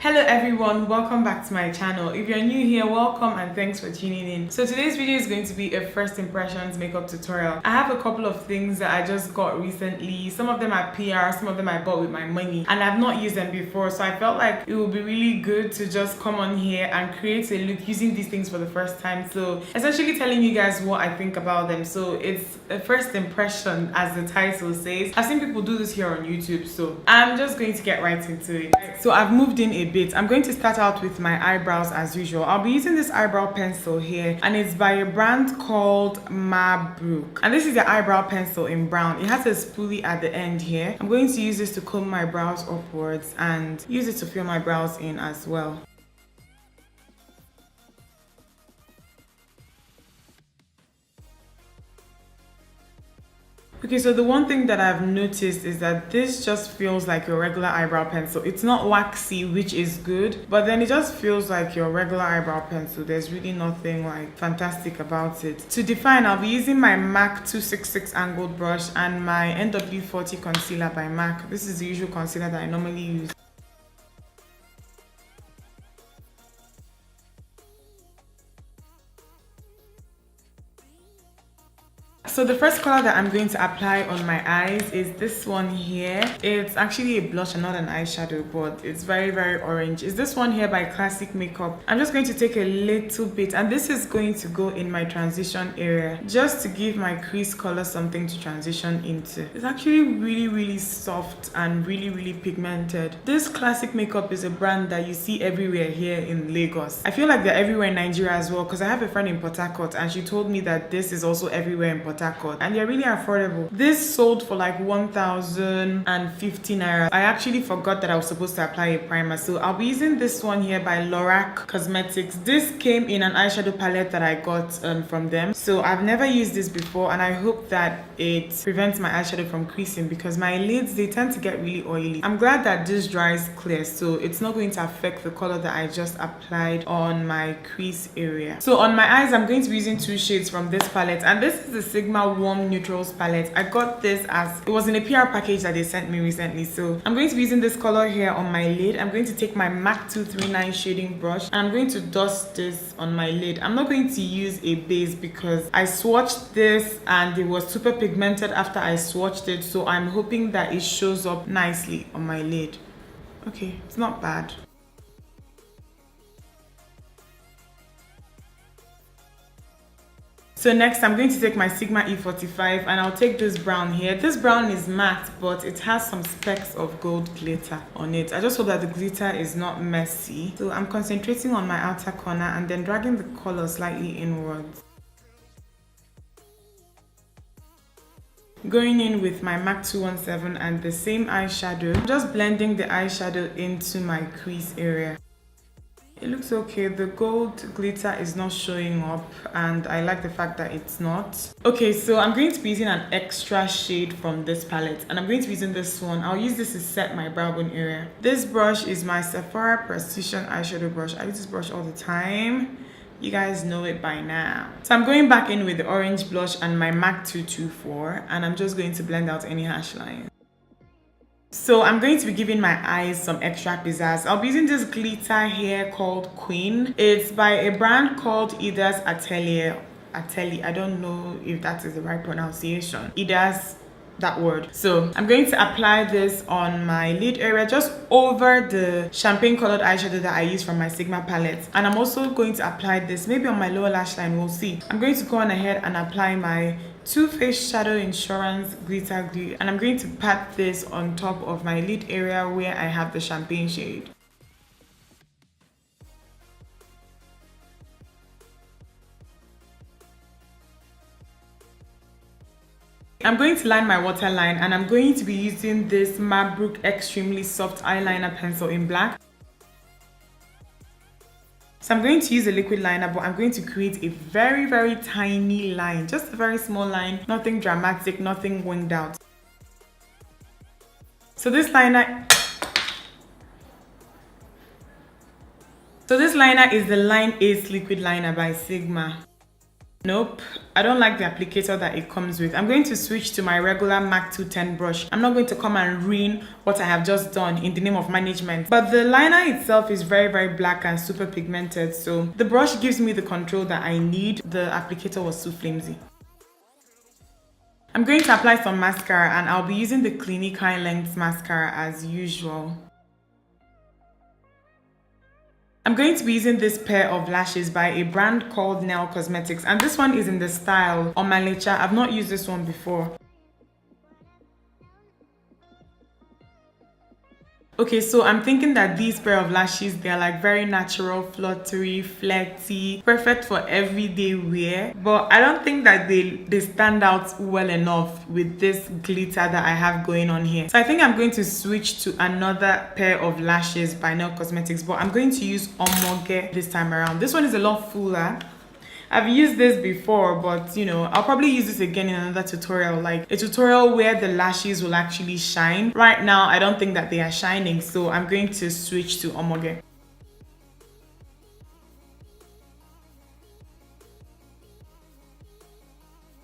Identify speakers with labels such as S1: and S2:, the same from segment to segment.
S1: Hello everyone, welcome back to my channel. If you're new here, welcome and thanks for tuning in. So today's video is going to be a first impressions makeup tutorial. I have a couple of things that I just got recently. Some of them are PR, some of them I bought with my money, and I've not used them before, so I felt like it would be really good to just come on here and create a look using these things for the first time. So essentially telling you guys what I think about them. So it's a first impression, as the title says. I've seen people do this here on YouTube, so I'm just going to get right into it. So I've moved in a bit. I'm going to start out with my eyebrows as usual. I'll be using this eyebrow pencil here, and it's by a brand called Mabrook, and this is the eyebrow pencil in brown. It has a spoolie at the end here. I'm going to use this to comb my brows upwards and use it to fill my brows in as well. Okay, so the one thing that I've noticed is that this just feels like your regular eyebrow pencil. It's not waxy, which is good, but then it just feels like your regular eyebrow pencil. There's really nothing like fantastic about it. To define, I'll be using my MAC 266 angled brush and my NW40 concealer by MAC. This is the usual concealer that I normally use. So the first color that I'm going to apply on my eyes is this one here. It's actually a blush and not an eyeshadow, but it's very, very orange. It's this one here by Classic Makeup. I'm just going to take a little bit, and this is going to go in my transition area just to give my crease color something to transition into. It's actually really, really soft and really, really pigmented. This Classic Makeup is a brand that you see everywhere here in Lagos. I feel like they're everywhere in Nigeria as well, because I have a friend in Port Harcourt and she told me that this is also everywhere in Port Harcourt, and they're really affordable. This sold for like 1,050 naira. I actually forgot that I was supposed to apply a primer, so I'll be using this one here by Lorac Cosmetics. This came in an eyeshadow palette that I got from them, so I've never used this before, and I hope that it prevents my eyeshadow from creasing because my lids, they tend to get really oily. I'm glad that this dries clear, so it's not going to affect the color that I just applied on my crease area. So on my eyes, I'm going to be using two shades from this palette, and this is the Sigma Warm Neutrals palette. I got this as it was in a PR package that they sent me recently, so I'm going to be using this color here on my lid. I'm going to take my MAC 239 shading brush and I'm going to dust this on my lid. I'm not going to use a base because I swatched this and it was super pigmented after I swatched it, so I'm hoping that it shows up nicely on my lid. Okay, it's not bad. So next, I'm going to take my Sigma E45 and I'll take this brown here. This brown is matte, but it has some specks of gold glitter on it. I just hope that the glitter is not messy. So I'm concentrating on my outer corner and then dragging the color slightly inwards. Going in with my MAC 217 and the same eyeshadow, just blending the eyeshadow into my crease area. It looks okay. The gold glitter is not showing up and I like the fact that it's not. Okay, so I'm going to be using an extra shade from this palette and I'm going to be using this one. I'll use this to set my brow bone area. This brush is my Sephora Precision eyeshadow brush. I use this brush all the time. You guys know it by now. So I'm going back in with the orange blush and my MAC 224 and I'm just going to blend out any harsh lines. So I'm going to be giving my eyes some extra pizzazz. I'll be using this glitter here called Queen. It's by a brand called Ida's Atelier. I don't know if that is the right pronunciation. Ida's, that word. So I'm going to apply this on my lid area just over the champagne colored eyeshadow that I use from my Sigma palette, and I'm also going to apply this maybe on my lower lash line. We'll see. I'm going to go on ahead and apply my Too Faced Shadow Insurance glitter glue, and I'm going to pat this on top of my lid area where I have the champagne shade. I'm going to line my waterline and I'm going to be using this Mabrook Extremely Soft Eyeliner Pencil in black. So I'm going to use a liquid liner, but I'm going to create a very, very tiny line, just a very small line, nothing dramatic, nothing winged out. So this liner is the Line Ace liquid liner by Sigma. Nope, I don't like the applicator that it comes with. I'm going to switch to my regular MAC 210 brush. I'm not going to come and ruin what I have just done in the name of management. But the liner itself is very, very black and super pigmented. So the brush gives me the control that I need. The applicator was too flimsy. I'm going to apply some mascara, and I'll be using the Clinique High Length Mascara as usual. I'm going to be using this pair of lashes by a brand called Nail Cosmetics, and this one is in the style Omalecha. I've not used this one before. Okay, so I'm thinking that these pair of lashes, they're like very natural, fluttery, flirty, perfect for everyday wear. But I don't think that they stand out well enough with this glitter that I have going on here. So I think I'm going to switch to another pair of lashes by Nail Cosmetics, but I'm going to use Omoge this time around. This one is a lot fuller. I've used this before, but you know, I'll probably use this again in another tutorial, like a tutorial where the lashes will actually shine. Right now, I don't think that they are shining, so I'm going to switch to Omoge.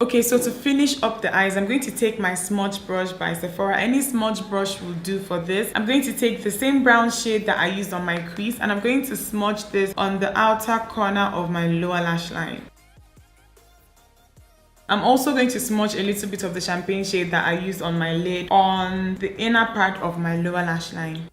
S1: Okay, so to finish up the eyes, I'm going to take my smudge brush by Sephora. Any smudge brush will do for this. I'm going to take the same brown shade that I used on my crease, and I'm going to smudge this on the outer corner of my lower lash line. I'm also going to smudge a little bit of the champagne shade that I used on my lid on the inner part of my lower lash line.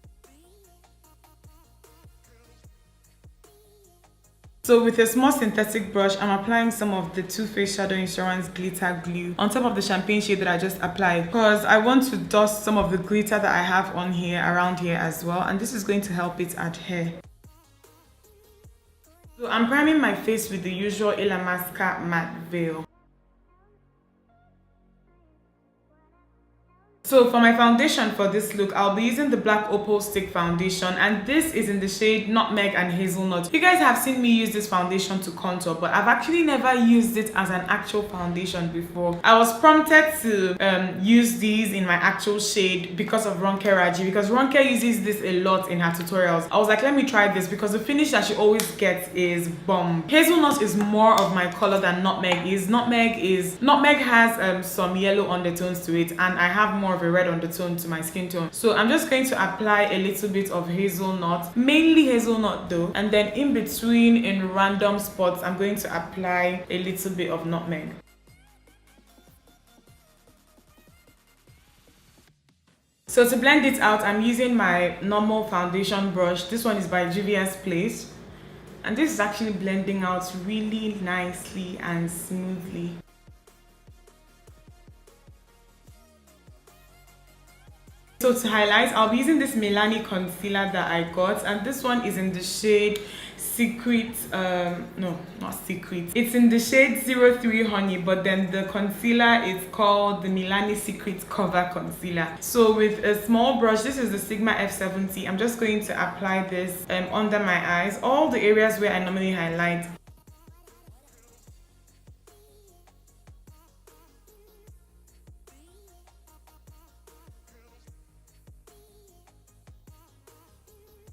S1: So with a small synthetic brush, I'm applying some of the Too Faced Shadow Insurance Glitter Glue on top of the champagne shade that I just applied, because I want to dust some of the glitter that I have on here, around here as well, and this is going to help it adhere. So I'm priming my face with the usual Illamasqua matte veil. So for my foundation for this look, I'll be using the Black Opal Stick Foundation, and this is in the shade Nutmeg and Hazelnut. You guys have seen me use this foundation to contour, but I've actually never used it as an actual foundation before. I was prompted to use these in my actual shade because of Ronke Raji, because Ronke uses this a lot in her tutorials. I was like, let me try this because the finish that she always gets is bomb. Hazelnut is more of my color than Nutmeg is. Nutmeg has some yellow undertones to it, and I have more of a red undertone to my skin tone. So I'm just going to apply a little bit of hazelnut, mainly hazelnut though, and then in between, in random spots, I'm going to apply a little bit of nutmeg. So to blend it out, I'm using my normal foundation brush. This one is by Juvia's Place, and this is actually blending out really nicely and smoothly. So to highlight, I'll be using this Milani concealer that I got, and this one is in the shade Secret, no, not Secret. It's in the shade 03 Honey, but then the concealer is called the Milani Secret Cover Concealer. So with a small brush, this is the Sigma F70, I'm just going to apply this under my eyes, all the areas where I normally highlight.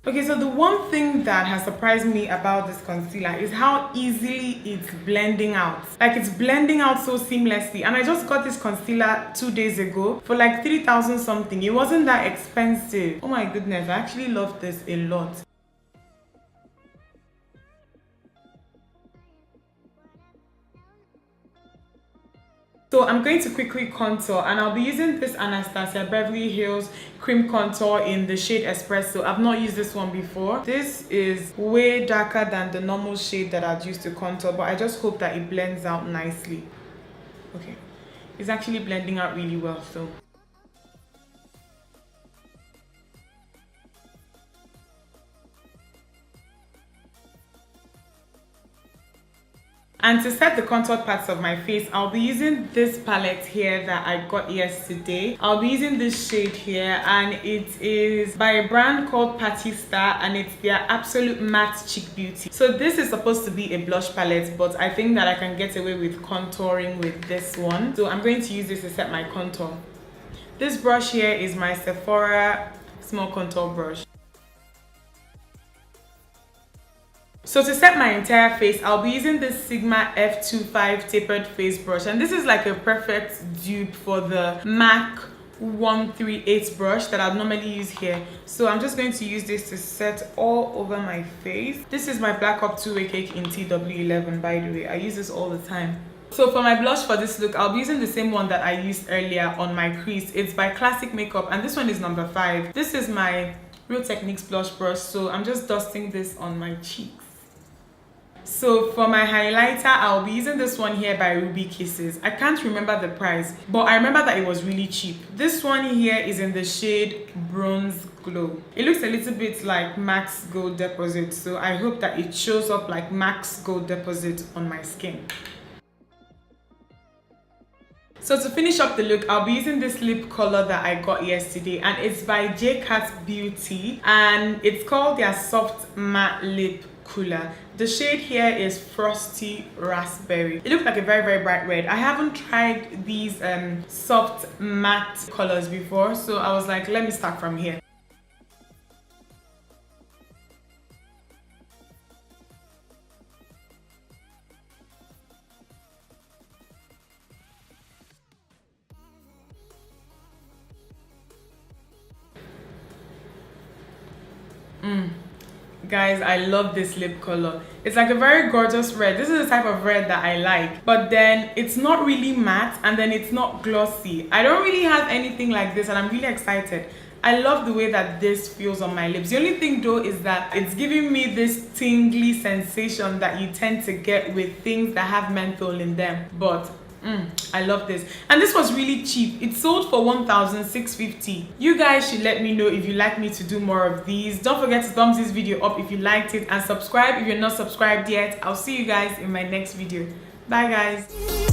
S1: Okay, so the one thing that has surprised me about this concealer is how easily it's blending out. Like, it's blending out so seamlessly. And I just got this concealer 2 days ago for like 3,000 something. It wasn't that expensive. Oh my goodness, I actually love this a lot. So I'm going to quickly contour, and I'll be using this Anastasia Beverly Hills Cream Contour in the shade Espresso. I've not used this one before. This is way darker than the normal shade that I'd use to contour, but I just hope that it blends out nicely. Okay, it's actually blending out really well, so. And to set the contoured parts of my face, I'll be using this palette here that I got yesterday. I'll be using this shade here, and it is by a brand called Patty Star, and it's their Absolute Matte Cheek Beauty. So this is supposed to be a blush palette, but I think that I can get away with contouring with this one. So I'm going to use this to set my contour. This brush here is my Sephora small contour brush. So to set my entire face, I'll be using this Sigma F25 tapered face brush, and this is like a perfect dupe for the MAC 138 brush that I'd normally use here. So I'm just going to use this to set all over my face. This is my Black Up 2-Way Cake in TW11, by the way. I use this all the time. So for my blush for this look, I'll be using the same one that I used earlier on my crease. It's by Classic Makeup, and this one is number 5. This is my Real Techniques blush brush, so I'm just dusting this on my cheeks. So for my highlighter, I'll be using this one here by Ruby Kisses. I can't remember the price, but I remember that it was really cheap. This one here is in the shade Bronze Glow. It looks a little bit like MAC's Gold Deposit, so I hope that it shows up like MAC's Gold Deposit on my skin. So to finish up the look, I'll be using this lip color that I got yesterday, and it's by J-Cat Beauty, and it's called their Soft Matte Lip Cooler. The shade here is Frosty Raspberry. It looks like a very, very bright red. I haven't tried these soft matte colors before, so I was like, let me start from here. Guys, I love this lip color. It's like a very gorgeous red. This is the type of red that I like, but then it's not really matte and then it's not glossy. I don't really have anything like this, and I'm really excited. I love the way that this feels on my lips. The only thing though is that it's giving me this tingly sensation that you tend to get with things that have menthol in them, but I love this, and this was really cheap. It sold for 1,650. You guys should let me know if you like me to do more of these. Don't forget to thumbs this video up if you liked it, and subscribe if you're not subscribed yet. I'll see you guys in my next video. Bye guys.